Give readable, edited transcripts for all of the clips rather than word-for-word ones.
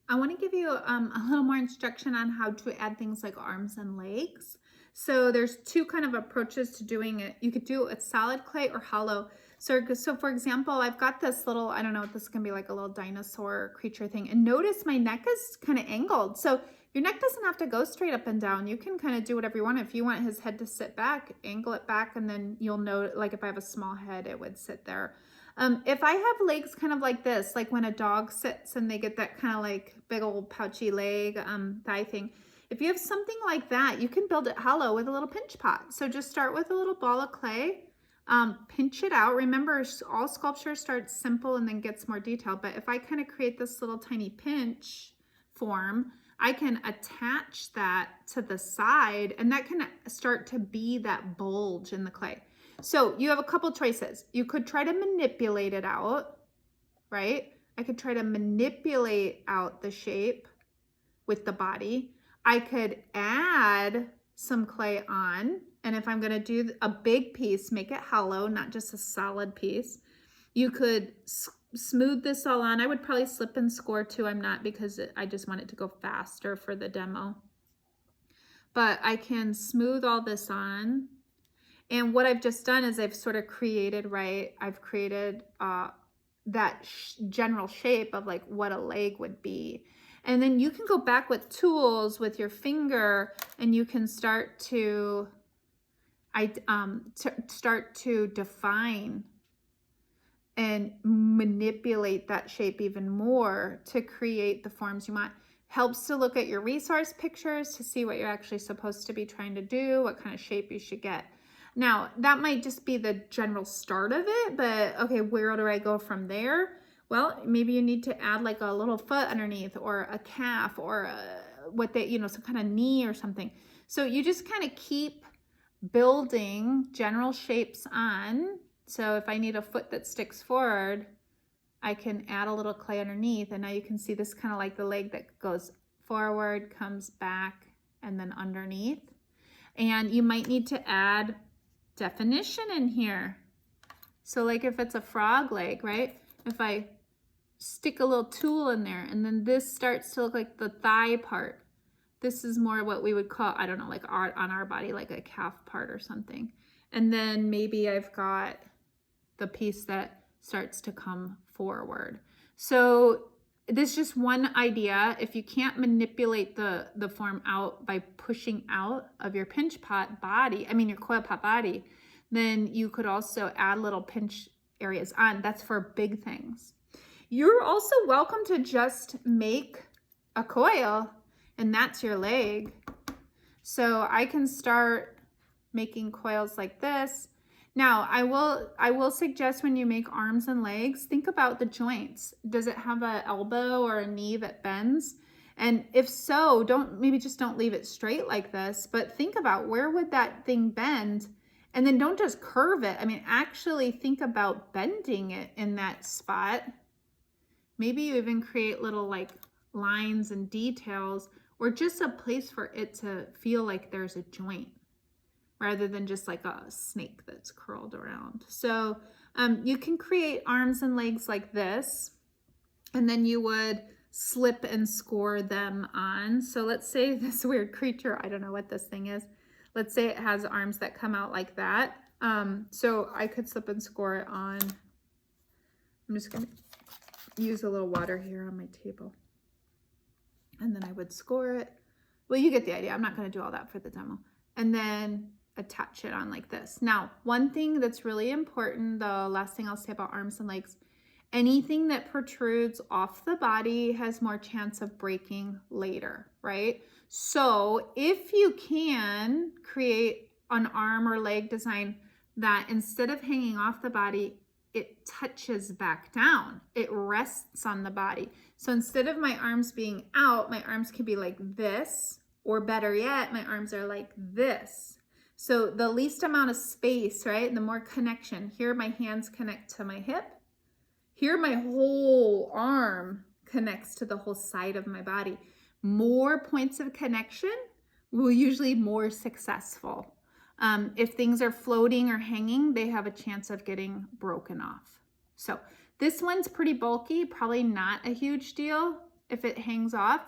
I want to give you a little more instruction on how to add things like arms and legs. So there's two kind of approaches to doing it. You could do it with solid clay or hollow. So for example, I've got this little, I don't know what this can be, like a little dinosaur creature thing. And notice my neck is kind of angled. So your neck doesn't have to go straight up and down. You can kind of do whatever you want. If you want his head to sit back, angle it back, and then you'll know, like if I have a small head, it would sit there. If I have legs kind of like this, like when a dog sits and they get that kind of like big old pouchy leg, thigh thing. If you have something like that, you can build it hollow with a little pinch pot. So just start with a little ball of clay, pinch it out. Remember, all sculpture starts simple and then gets more detailed. But if I kind of create this little tiny pinch form, I can attach that to the side and that can start to be that bulge in the clay. So you have a couple choices. You could try to manipulate it out, right? I could try to manipulate out the shape with the body. I could add some clay on, and if I'm gonna do a big piece, make it hollow, not just a solid piece. You could smooth this all on. I would probably slip and score too. I'm not, because I just want it to go faster for the demo. But I can smooth all this on. And what I've just done is I've sort of created, right? I've created that general shape of like what a leg would be. And then you can go back with tools with your finger and you can start to, start to define and manipulate that shape even more to create the forms you want. Helps to look at your resource pictures to see what you're actually supposed to be trying to do, what kind of shape you should get. Now, that might just be the general start of it, but okay, where do I go from there? Well, maybe you need to add like a little foot underneath or a calf or some kind of knee or something. So you just kind of keep building general shapes on. So if I need a foot that sticks forward, I can add a little clay underneath, and now you can see this kind of like the leg that goes forward, comes back, and then underneath. And you might need to add definition in here. So like if it's a frog leg, right? If I stick a little tool in there and then this starts to look like the thigh part, this is more what we would call, I don't know, like on our body, like a calf part or something. And then maybe I've got the piece that starts to come forward. So this is just one idea. If you can't manipulate the form out by pushing out of your pinch pot body, your coil pot body, then you could also add little pinch areas on. That's for big things. You're also welcome to just make a coil and that's your leg. So I can start making coils like this. Now, I will suggest when you make arms and legs, think about the joints. Does it have an elbow or a knee that bends? And if so, don't leave it straight like this, but think about where would that thing bend? And then don't just curve it. Actually think about bending it in that spot. Maybe you even create little like lines and details, or just a place for it to feel like there's a joint, rather than just like a snake that's curled around. So you can create arms and legs like this, and then you would slip and score them on. So let's say this weird creature, I don't know what this thing is. Let's say it has arms that come out like that. So I could slip and score it on. I'm just gonna use a little water here on my table. And then I would score it. Well, you get the idea. I'm not gonna do all that for the demo. And then attach it on like this. Now, one thing that's really important, the last thing I'll say about arms and legs, anything that protrudes off the body has more chance of breaking later, right? So if you can create an arm or leg design that instead of hanging off the body, it touches back down, it rests on the body. So instead of my arms being out, my arms can be like this, or better yet, my arms are like this. So the least amount of space, right? The more connection. Here my hands connect to my hip. Here my whole arm connects to the whole side of my body. More points of connection will usually be more successful. If things are floating or hanging, they have a chance of getting broken off. So this one's pretty bulky, probably not a huge deal. if it hangs off,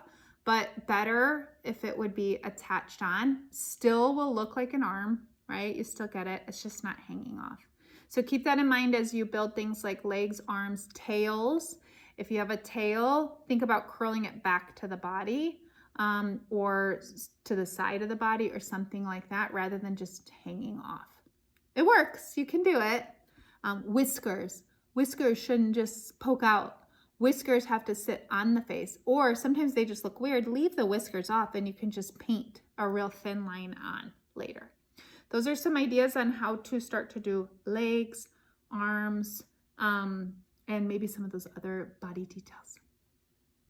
but better if it would be attached on. Still will look like an arm, right? You still get it. It's just not hanging off. So keep that in mind as you build things like legs, arms, tails. If you have a tail, think about curling it back to the body or to the side of the body or something like that rather than just hanging off. It works. You can do it. Whiskers. Whiskers shouldn't just poke out. Whiskers have to sit on the face, or sometimes they just look weird. Leave the whiskers off and you can just paint a real thin line on later. Those are some ideas on how to start to do legs, arms, and maybe some of those other body details.